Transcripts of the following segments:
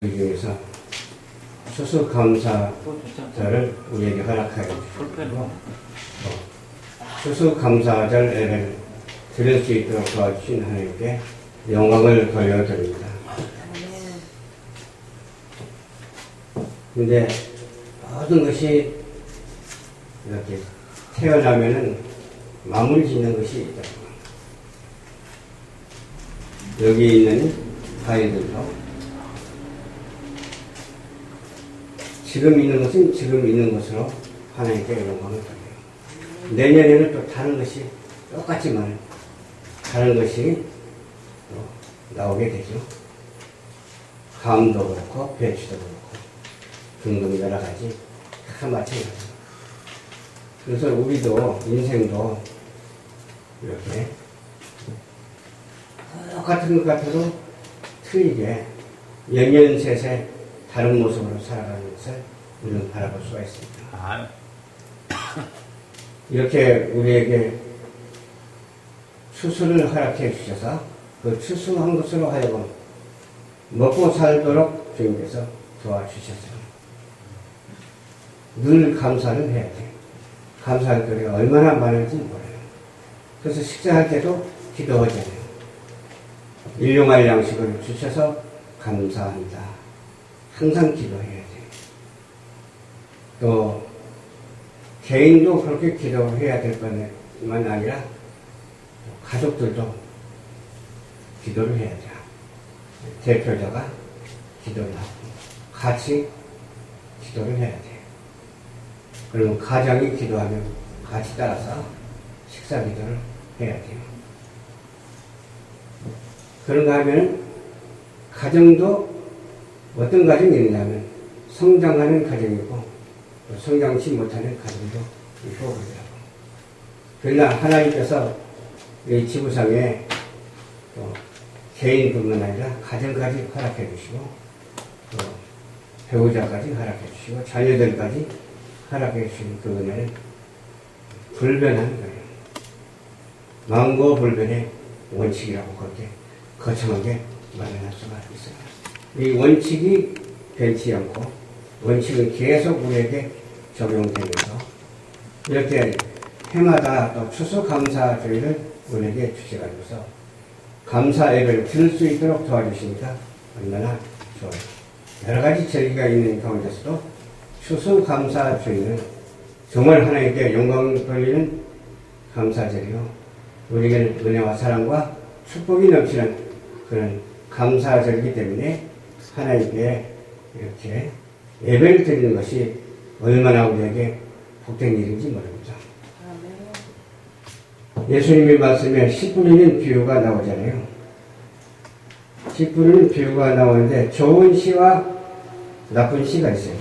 그 중에서 추수감사절을 우리에게 허락하여 주시고 추수감사절 예배를 드릴 수 있도록 도와주신 하나님께 영광을 돌려드립니다. 근데 모든 것이 이렇게 태어나면은 마무리 짓는 것이 있다. 여기 있는 아이들도 지금 있는 것은 지금 있는 것으로 하나님께 영광을 돌려요. 내년에는 또 다른 것이 똑같지만 다른 것이 또 나오게 되죠. 감도 그렇고 배추도 그렇고 등등 여러 가지 다 마찬가지예요. 그래서 우리도 인생도 이렇게 똑같은 것 같아도 틀리게 연년셋에 다른 모습으로 살아가는 것을 우리는 바라볼 수가 있습니다. 이렇게 우리에게 추수를 허락해 주셔서 그 추수한 것으로 하여금 먹고 살도록 주님께서 도와주셨어요. 늘 감사를 해야 돼요. 감사할 거리가 얼마나 많은지 몰라요. 그래서 식사할 때도 기도하잖아요. 일용할 양식을 주셔서 감사합니다. 항상 기도해야 돼요. 또 개인도 그렇게 기도해야 될 뿐만 아니라 가족들도 기도를 해야 돼요. 대표자가 기도를 하고 같이 기도를 해야 돼요. 그러면 가정이 기도하면 같이 따라서 식사 기도를 해야 돼요. 그런가 하면 가정도 어떤 가정이 있냐면 성장하는 가정이고 성장치 못하는 가정도 있고 그러더라고요. 그러나 하나님께서 이 지구상에 개인뿐만 아니라 가정까지 허락해 주시고 또 배우자까지 허락해 주시고 자녀들까지 허락해 주신 그 은혜는 불변한 거예요. 망고불변의 원칙이라고 그렇게 거창하게 말할 수가 있어요. 이 원칙이 변치 않고 원칙은 계속 우리에게 적용되면서 이렇게 해마다 또 추수감사절을 우리에게 주셔가지고서 감사 예배를 드릴 수 있도록 도와주시니까 얼마나 좋아요. 여러 가지 절기가 있는 가운데서도 추수감사절은 정말 하나님께 영광 돌리는 감사절이요. 우리에게는 은혜와 사랑과 축복이 넘치는 그런 감사절이기 때문에 하나님께 이렇게 예배를 드리는 것이 얼마나 우리에게 복된 일인지 모릅니다. 예수님의 말씀에 씨 뿌리는 비유가 나오잖아요. 씨 뿌리는 비유가 나오는데 좋은 씨와 나쁜 씨가 있어요.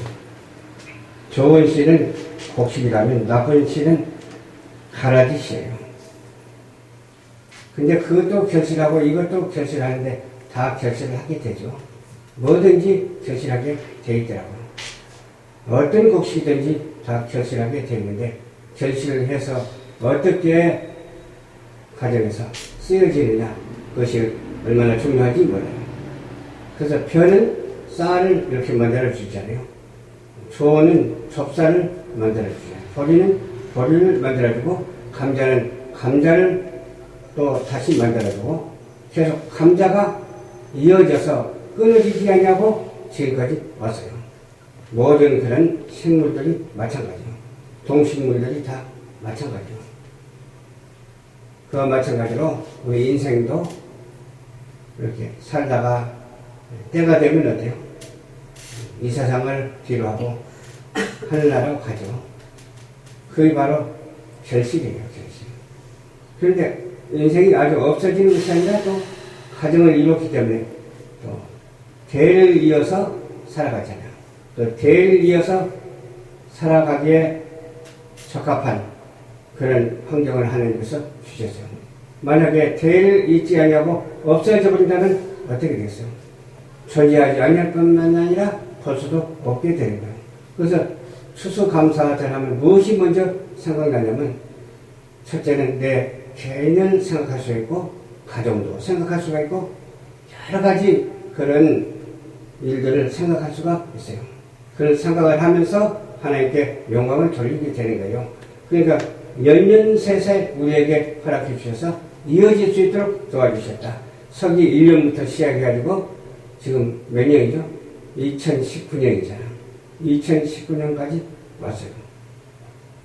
좋은 씨는 곡식이라면 나쁜 씨는 가라지 씨예요. 근데 그것도 결실하고 이것도 결실하는데 다 결실을 하게 되죠. 뭐든지 결실하게 돼 있더라고요. 어떤 곡식이든지 다 결실하게 되는데 결실을 해서 어떻게 가정에서 쓰여지느냐 그것이 얼마나 중요한지 몰라요. 그래서 벼는 쌀을 이렇게 만들어 주잖아요. 조는 좁쌀을 만들어 주잖아요. 보리는 보리를 만들어 주고 감자는 감자를 또 다시 만들어 주고 계속 감자가 이어져서 끊어지지 않냐고 지금까지 왔어요. 모든 그런 식물들이 마찬가지예요. 동식물들이 다 마찬가지예요. 그와 마찬가지로 우리 인생도 이렇게 살다가 때가 되면 어때요? 이 세상을 뒤로하고 하늘나라로 가죠. 그게 바로 결실이에요. 결실. 그런데 인생이 아주 없어지는 것이 아니라 또 가정을 이뤘기 때문에 또 대를 이어서 살아가잖아요. 또 대를 이어서 살아가기에 적합한 그런 환경을 하나님께서 주셨어요. 만약에 대를 잇지 않냐고 없어져 버린다면 어떻게 되겠어요? 존재하지 않을 뿐만 아니라 볼 수도 없게 되는 거예요. 그래서 추수감사절 하면 무엇이 먼저 생각나냐면 첫째는 내 개인을 생각할 수 있고 가정도 생각할 수가 있고 여러 가지 그런 일들을 생각할 수가 있어요. 그런 생각을 하면서 하나님께 영광을 돌리게 되는 거예요. 그러니까 연년새새 우리에게 허락해 주셔서 이어질 수 있도록 도와주셨다. 서기 1년부터 시작해가지고 지금 몇 년이죠? 2019년이잖아. 2019년까지 왔어요.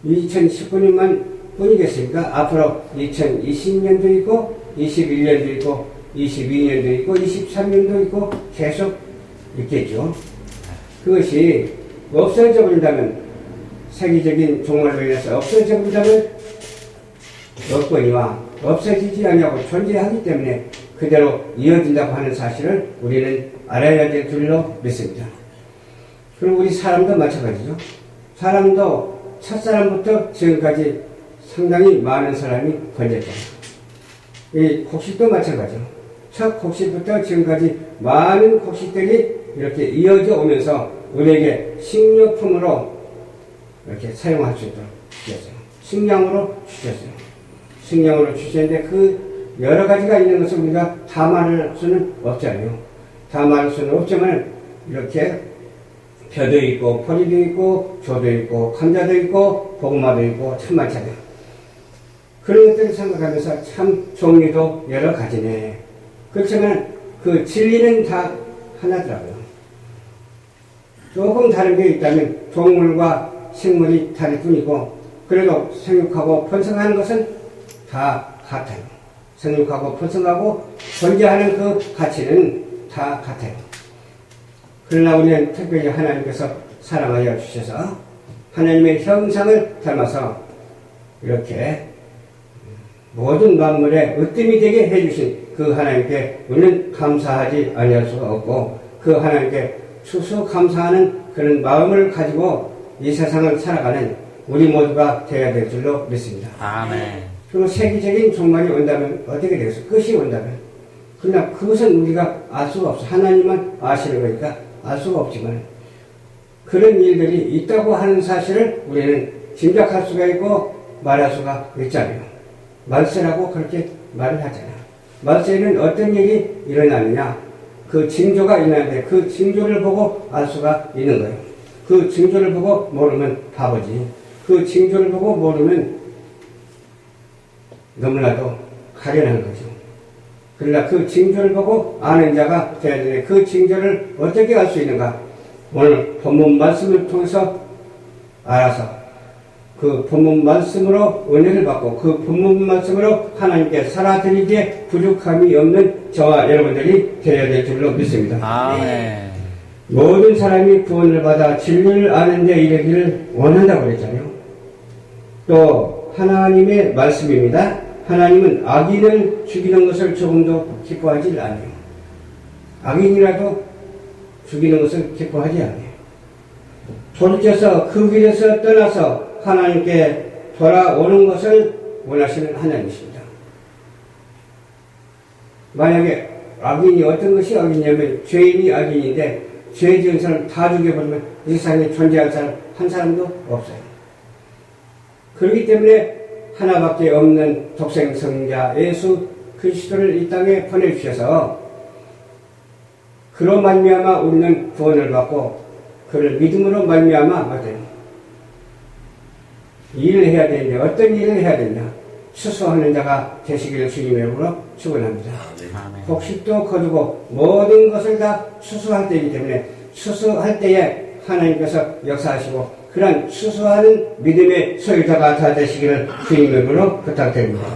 2019년만 뿐이겠습니까? 앞으로 2020년도 있고 21년도 있고 22년도 있고 23년도 있고 계속 있겠죠. 그것이 없어져 버린다면, 세계적인 종말로 인해서 없어져 버린다면 여건이와 없어지지 않냐고 존재하기 때문에 그대로 이어진다고 하는 사실을 우리는 알아야 될 줄로 믿습니다. 그리고 우리 사람도 마찬가지죠. 사람도 첫사람부터 지금까지 상당히 많은 사람이 건졌잖아요. 이 곡식도 마찬가지죠. 첫 곡식부터 지금까지 많은 곡식들이 이렇게 이어져 오면서 우리에게 식료품으로 이렇게 사용할 수 있도록 주셨어요. 식량으로 주셨어요. 식량으로 주셨는데 그 여러 가지가 있는 것을 우리가 다 말할 수는 없잖아요. 다 말할 수는 없지만 이렇게 벼도 있고 포리도 있고 조도 있고 감자도 있고 고구마도 있고 참 많잖아요. 그런 것들을 생각하면서 참 종류도 여러 가지네. 그렇지만 그 진리는 다 하나더라고요. 조금 다른 게 있다면 동물과 식물이 다를 뿐이고, 그래도 생육하고 번성하는 것은 다 같아요. 생육하고 번성하고 존재하는 그 가치는 다 같아요. 그러나 우리는 특별히 하나님께서 사랑하여 주셔서 하나님의 형상을 닮아서 이렇게 모든 만물에 으뜸이 되게 해주신 그 하나님께 우리는 감사하지 아니할 수가 없고, 그 하나님께 추수감사하는 그런 마음을 가지고 이 세상을 살아가는 우리 모두가 되어야 될 줄로 믿습니다. 아멘. 그리고 세계적인 종말이 온다면 어떻게 되겠어요? 끝이 온다면. 그러나 그것은 우리가 알 수가 없어. 하나님만 아시는 거니까 알 수가 없지만, 그런 일들이 있다고 하는 사실을 우리는 짐작할 수가 있고 말할 수가 있잖아요. 말세라고 그렇게 말을 하잖아요. 말세에는 어떤 일이 일어나느냐, 그 징조가 있는데 그 징조를 보고 알 수가 있는 거예요. 그 징조를 보고 모르면 바보지. 그 징조를 보고 모르면 너무나도 가련한 거죠. 그러나 그 징조를 보고 아는 자가 되어야 되는데, 그 징조를 어떻게 알 수 있는가? 오늘 본문 말씀을 통해서 알아서 그 본문 말씀으로 은혜를 받고 그 본문 말씀으로 하나님께 살아드리기에 부족함이 없는 저와 여러분들이 되어야 될 줄로 믿습니다. 아멘. 모든 사람이 구원을 받아 진리를 아는 데 이르기를 원한다고 그랬잖아요. 또 하나님의 말씀입니다. 하나님은 악인을 죽이는 것을 조금도 기뻐하지 않아요. 악인이라도 죽이는 것을 기뻐하지 않아요. 돌이켜서 그 길에서 떠나서 하나님께 돌아오는 것을 원하시는 하나님이십니다. 만약에 악인이 어떤 것이 악인이냐면, 죄인이 악인인데 죄 지은 사람 다 죽여버리면 이 세상에 존재할 사람 한 사람도 없어요. 그렇기 때문에 하나밖에 없는 독생성자 예수 그리스도를 이 땅에 보내주셔서 그로 말미암아 우리는 구원을 받고 그를 믿음으로 말미암아 어때요? 일을 해야 되는데 어떤 일을 해야 되냐? 추수하는 자가 되시기를 주님의 이름으로 축원합니다. 곡식도 거두고 모든 것을 다 추수할 때이기 때문에 추수할 때에 하나님께서 역사하시고 그런 추수하는 믿음의 소유자가 다 되시기를 주님의 이름으로 부탁드립니다.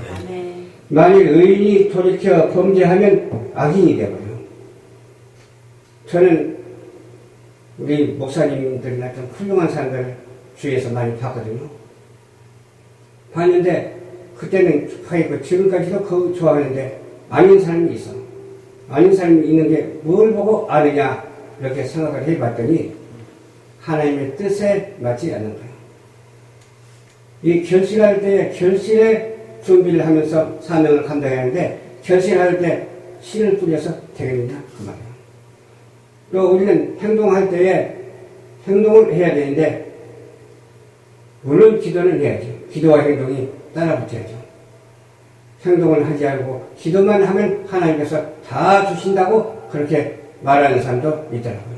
만일 의인이 돌이켜 범죄하면 악인이 되어버려요. 저는 우리 목사님들이나 좀 훌륭한 사람들 주위에서 많이 봤거든요. 봤는데 그때는 축하했고 지금까지도 그거 좋아하는데 아닌 사람이 있어. 아닌 사람이 있는 게 뭘 보고 아느냐 이렇게 생각을 해봤더니 하나님의 뜻에 맞지 않는 거예요. 이 결실할 때 결실의 준비를 하면서 사명을 감당해야 하는데 결실할 때 씨를 뿌려서 되겠느냐 그 말이에요. 또 우리는 행동할 때에 행동을 해야 되는데 물론 기도는 해야죠. 기도와 행동이 따라 붙어야죠. 행동을 하지 않고 기도만 하면 하나님께서 다 주신다고 그렇게 말하는 사람도 있더라고요.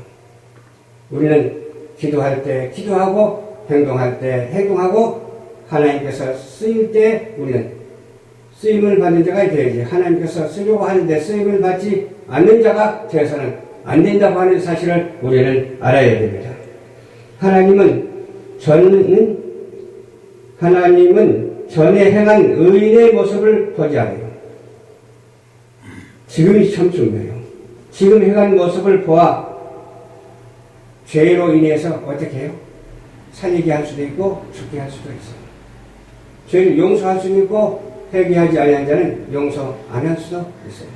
우리는 기도할 때 기도하고 행동할 때 행동하고 하나님께서 쓰일 때 우리는 쓰임을 받는 자가 되어야지 하나님께서 쓰려고 하는데 쓰임을 받지 않는 자가 되어서는 안 된다고 하는 사실을 우리는 알아야 됩니다. 하나님은 전에 행한 의인의 모습을 보지 않아요. 지금이 참 중요해요. 지금 행한 모습을 보아 죄로 인해서 어떻게 해요? 살리게 할 수도 있고 죽게 할 수도 있어요. 죄를 용서할 수도 있고 회개하지 아니한 자는 용서 안 할 수도 있어요.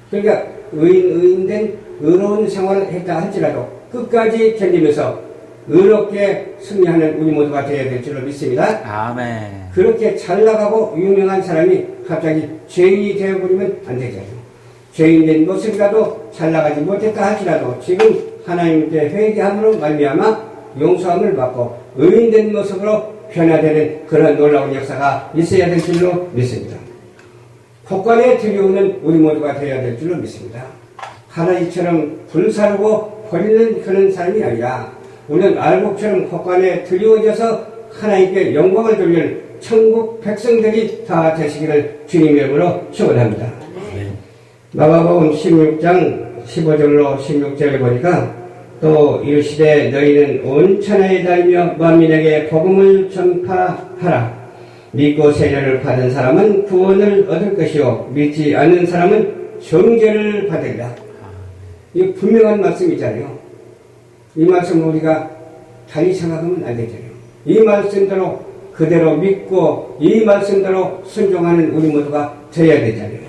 그러니까 의인된 의로운 생활을 했다 할지라도 끝까지 견디면서 의롭게 승리하는 우리 모두가 되어야 될 줄로 믿습니다. 아멘. 그렇게 잘 나가고 유명한 사람이 갑자기 죄인이 되어버리면 안 되잖아요. 죄인된 모습이라도 잘 나가지 못했다 할지라도 지금 하나님께 회개함으로 말미암아 용서함을 받고 의인된 모습으로 변화되는 그런 놀라운 역사가 있어야 될 줄로 믿습니다. 폭간에 들여오는 우리 모두가 되어야 될 줄로 믿습니다. 하나님처럼 불사르고 버리는 그런 사람이 아니라 우리는 알곡처럼 폭간에 들여오셔서 하나님께 영광을 돌리는 천국 백성들이 다 되시기를 주님의 이름으로 축원합니다. 마가복음 16장 15절로 16절을 보니까 또 이르시되 너희는 온 천하에 다니며 만민에게 복음을 전파하라. 믿고 세례를 받은 사람은 구원을 얻을 것이요 믿지 않는 사람은 정죄를 받으리라. 이 분명한 말씀이잖아요. 이 말씀을 우리가 달리 생각하면 안 되잖아요. 이 말씀대로 그대로 믿고 이 말씀대로 순종하는 우리 모두가 되어야 되잖아요.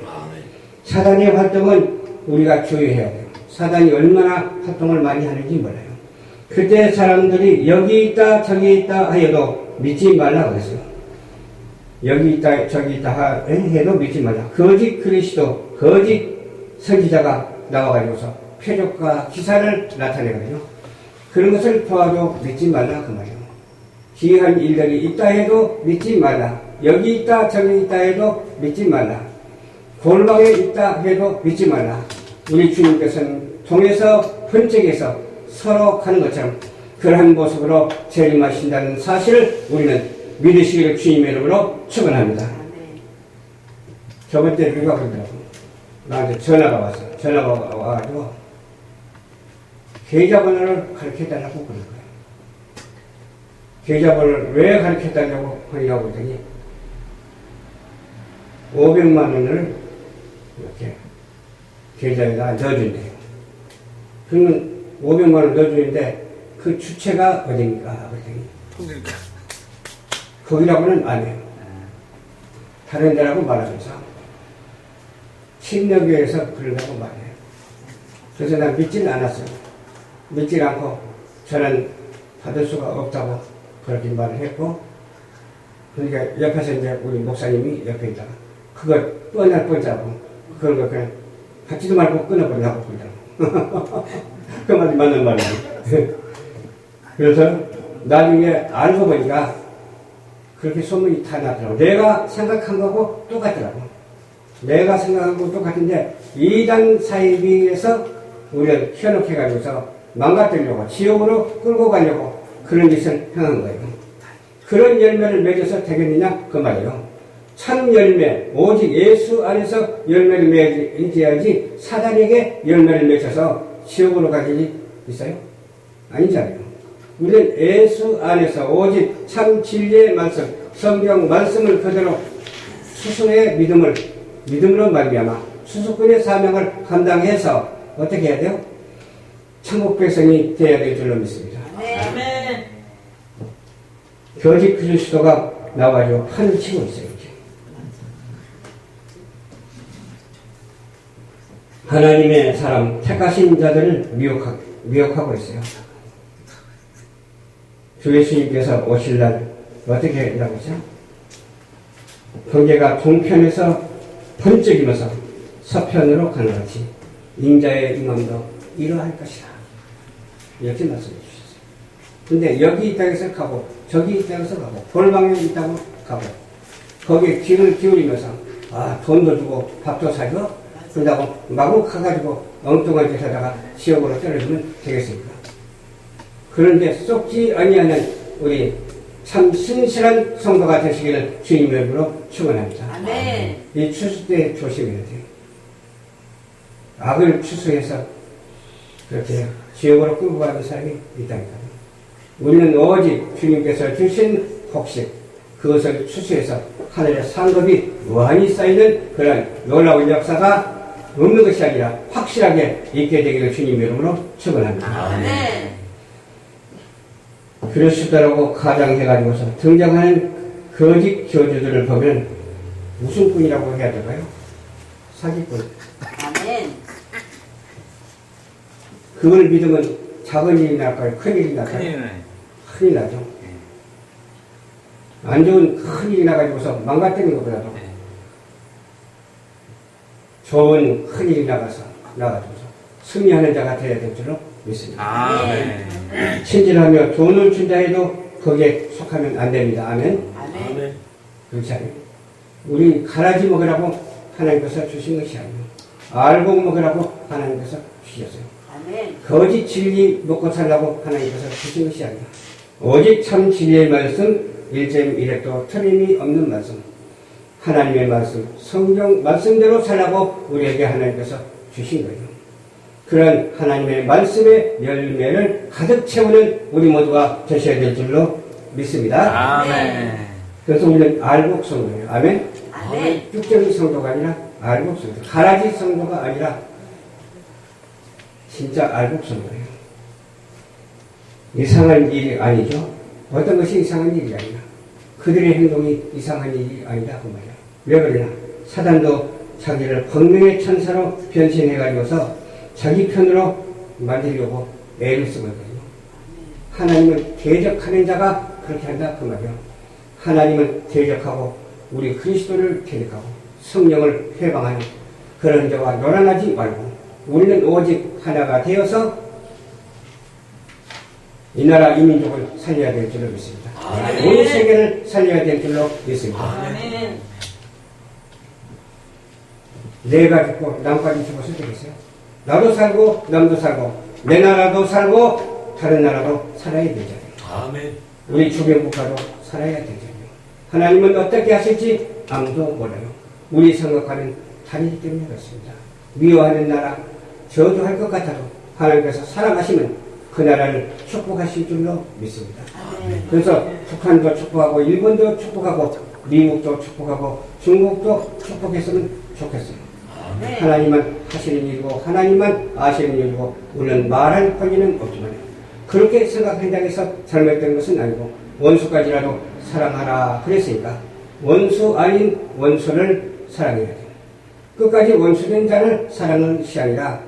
사단의 활동은 우리가 주의해야 돼요. 사단이 얼마나 활동을 많이 하는지 몰라요. 그때 사람들이 여기 있다 저기 있다 하여도 믿지 말라고 했어요. 여기 있다 저기 있다 해도 믿지 말라. 거짓 그리스도 거짓 선지자가 나와가지고서 표적과 기사를 나타내거든요. 그런 것을 보아도 믿지 말라 그 말이에요. 기이한 일들이 있다 해도 믿지 말라. 여기 있다 저기 있다 해도 믿지 말라. 골방에 있다 해도 믿지 말라. 우리 주님께서는 통해서 번쩍해서 서로 가는 것처럼 그러한 모습으로 재림하신다는 사실을 우리는 믿으시기를 주님의 이름으로 축원합니다. 저번 때 누가 그러더라고. 나한테 전화가 왔어. 전화가 와가지고 계좌번호를 가르쳐달라고 그런 거예요. 계좌번호를 왜 가르쳐달라고 하냐고 그랬더니 500만 원을 이렇게 계좌에다 넣어준대요. 그러면 500만 원 넣어주는데 그 주체가 어디입니까? 그랬더니 거기라고는 안 해요. 다른 데라고 말하면서 침례교회에서 그러려고 말해요. 그래서 난 믿지는 않았어요. 믿지 않고 저는 받을 수가 없다고 그렇게 말을 했고, 그러니까 옆에서 이제 우리 목사님이 옆에 있다가 그거 뻔할 뻔자고 그런 거 그냥 받지도 말고 끊어버리라고 그러더라고. 그 말이 맞는 말이에요. 그래서 나중에 알고 보니까 그렇게 소문이 다 나더라고. 내가 생각한 거하고 똑같더라고. 내가 생각한 거하고 똑같은데 이단 사이비에서 우리를 현혹해가지고서 망가뜨리려고 지옥으로 끌고 가려고 그런 짓을 행한 거예요. 그런 열매를 맺어서 되겠느냐 그 말이에요. 참 열매, 오직 예수 안에서 열매를 맺어야지 사단에게 열매를 맺어서 지옥으로 가기 있어요? 아니잖아요. 우리는 예수 안에서 오직 참 진리의 말씀, 성경 말씀을 그대로 수순의 믿음으로 말미암아 수수꾼의 사명을 감당해서 어떻게 해야 돼요? 천국 백성이 되어야 될 줄로 믿습니다. 아멘. 거짓 그리스도가 나와가지고 판을 치고 있어요. 이렇게. 하나님의 사람, 택하신 자들을 미혹하고 있어요. 주 예수님께서 오실 날 어떻게 한다고 했죠? 경계가 동편에서 번쩍이면서 서편으로 가는 같이 인자의 임함도 이러할 것이다. 이렇게 말씀해 주셨어요. 근데 여기 이 땅에서 가고 저기 이 땅에서 가고 골방에 있다고 가고 거기에 귀를 기울이면서 돈도 주고 밥도 사줘? 한다고 마구 가가지고 엉뚱한 짓 하다가 지옥으로 떨어지면 되겠습니까? 그런데 썩지 아니하는 우리 참 신실한 성도가 되시기를 주님의 이름으로 축원합니다. 아멘. 이 추수 때 조심해야 돼요. 악을 추수해서 그렇게 지옥으로 끌고 가는 사람이 있다니까요. 우리는 오직 주님께서 주신 복식, 그것을 추수해서 하늘의 상급이 무한히 쌓이는 그런 놀라운 역사가 없는 것이 아니라 확실하게 있게 되기를 주님의 이름으로 축원합니다. 아멘. 그리스도라고 가장해가지고서 등장하는 거짓 교주들을 보면 무슨 꾼이라고 해야 될까요? 사기꾼. 아멘. 그걸 믿으면 작은 일이 날까요? 큰 일이 날까요? 큰일 나죠. 안 좋은 큰 일이 나가지고서 망가뜨리는 것보다도 좋은 큰 일이 나가지고서 승리하는 자가 되어야 될 줄로 믿습니다. 아멘. 친절하며 돈을 준다 해도 거기에 속하면 안 됩니다. 아멘. 아멘. 그렇지 않아요. 우리 가라지 먹으라고 하나님께서 주신 것이 아니에요. 알고 먹으라고 하나님께서 주셨어요. 아멘. 거짓 진리 먹고 살라고 하나님께서 주신 것이 아니라 오직 참 진리의 말씀 1점 1핵도 틀림이 없는 말씀, 하나님의 말씀, 성경 말씀대로 살라고 우리에게 하나님께서 주신 거예요. 그런 하나님의 말씀의 열매를 가득 채우는 우리 모두가 되셔야 될 줄로 믿습니다. 아멘. 그래서 우리는 알복 성도예요. 아멘. 아멘. 육적인 성도가 아니라 알복 성도, 가라지 성도가 아니라 진짜 알복 성도예요. 이상한 일이 아니죠. 어떤 것이 이상한 일이 아니라 그들의 행동이 이상한 일이 아니다 그 말이야. 왜 그러냐? 사단도 자기를 광명의 천사로 변신해가지고서 자기 편으로 만들려고 애를 쓰고 있거든요. 하나님을 대적하는 자가 그렇게 한다 그 말이야. 하나님을 대적하고 우리 그리스도를 대적하고 성령을 회방하는 그런 자와 요란하지 말고 우리는 오직 하나가 되어서 이 나라 이 민족을 살려야 될 줄로 믿습니다. 온 세계를 살려야 될 줄로 믿습니다. 아멘. 내가 죽고 남까지 죽었을 때겠어요. 나도 살고 남도 살고 내 나라도 살고 다른 나라도 살아야 되잖아요. 아멘. 우리 주변 국가도 살아야 되잖아요. 하나님은 어떻게 하실지 아무도 몰라요. 우리 생각과는 다르기 때문에 그렇습니다. 미워하는 나라, 저주할 것 같아도 하나님께서 사랑하시면 그 나라를 축복하실 줄로 믿습니다. 아멘. 그래서 북한도 축복하고 일본도 축복하고 미국도 축복하고 중국도 축복했으면 좋겠어요. 아멘. 하나님만 하시는 일이고 하나님만 아시는 일이고 우리는 말할 권리는 없지만 그렇게 생각한다고 해서 잘못된 것은 아니고 원수까지라도 사랑하라 그랬으니까 원수 아닌 원수를 사랑해야 돼요. 끝까지 원수된 자를 사랑하는 것이 아니라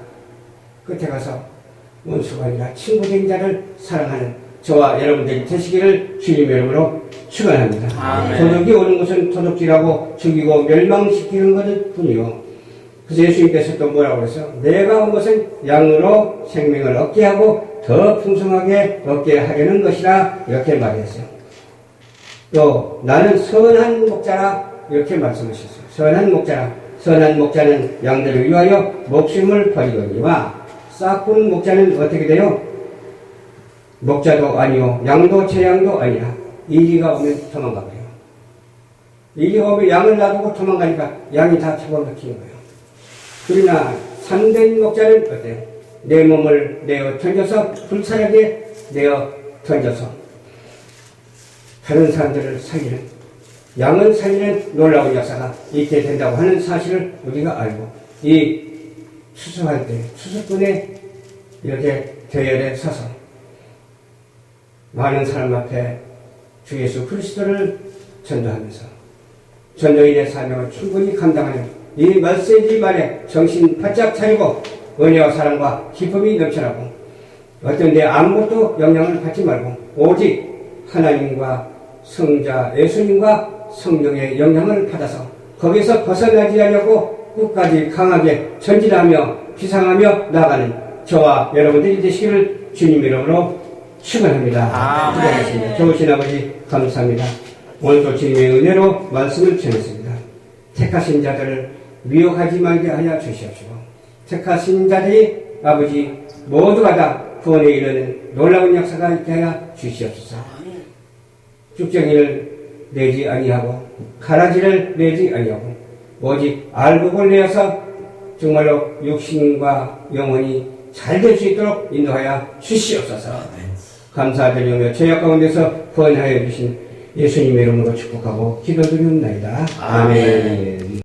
끝에 가서 원수가 아니라 친구된 자를 사랑하는 저와 여러분들이 되시기를 주님의 이름으로 축원합니다. 아멘. 도둑이 오는 것은 도둑질하고 죽이고 멸망시키는 것일 뿐이요. 그래서 예수님께서 또 뭐라고 그랬어요? 내가 온 것은 양으로 생명을 얻게 하고 더 풍성하게 얻게 하려는 것이라 이렇게 말했어요. 또 나는 선한 목자라 이렇게 말씀하셨어요. 선한 목자라. 선한 목자는 양들을 위하여 목숨을 버리거니와 싹군 목자는 어떻게 돼요? 목자도 아니요 양도 제 양도 아니라 이리가 오면 도망가버려요. 이리가 오면 양을 놔두고 도망가니까 양이 다 잡아먹히는 거예요. 그러나 참된 목자는 어때요? 내 몸을 내어 던져서 불사르게 내어 던져서 다른 사람들을 살리는 양을 살리는 놀라운 역사가 있게 된다고 하는 사실을 우리가 알고 이 추수할 때 추수꾼에 이렇게 대열에 서서 많은 사람 앞에 주 예수 그리스도를 전도하면서 전도인의 사명을 충분히 감당하는 이 메시지 말에 정신 바짝 차리고 은혜와 사랑과 기쁨이 넘쳐나고 어떤 데 아무것도 영향을 받지 말고 오직 하나님과 성자 예수님과 성령의 영향을 받아서 거기서 벗어나지 않으려고 끝까지 강하게 전진하며 비상하며 나가는 저와 여러분들이 되시기를 주님 이름으로 축원합니다. 기도하겠습니다. 좋으신 아버지 감사합니다. 오늘도 주님의 은혜로 말씀을 전했습니다. 택하신 자들을 미혹하지 말게 하여 주시옵시고 택하신 자들이 아버지 모두가 다 구원에 이르는 놀라운 역사가 있게 하여 주시옵소서. 쭉정이를 내지 아니하고 가라지를 내지 아니하고 오직 알곡을 내어서 정말로 육신과 영혼이 잘 될 수 있도록 인도하여 주시옵소서. 감사드리며 죄악 가운데서 구원하여 주신 예수님의 이름으로 축복하고 기도드리옵나이다. 아멘.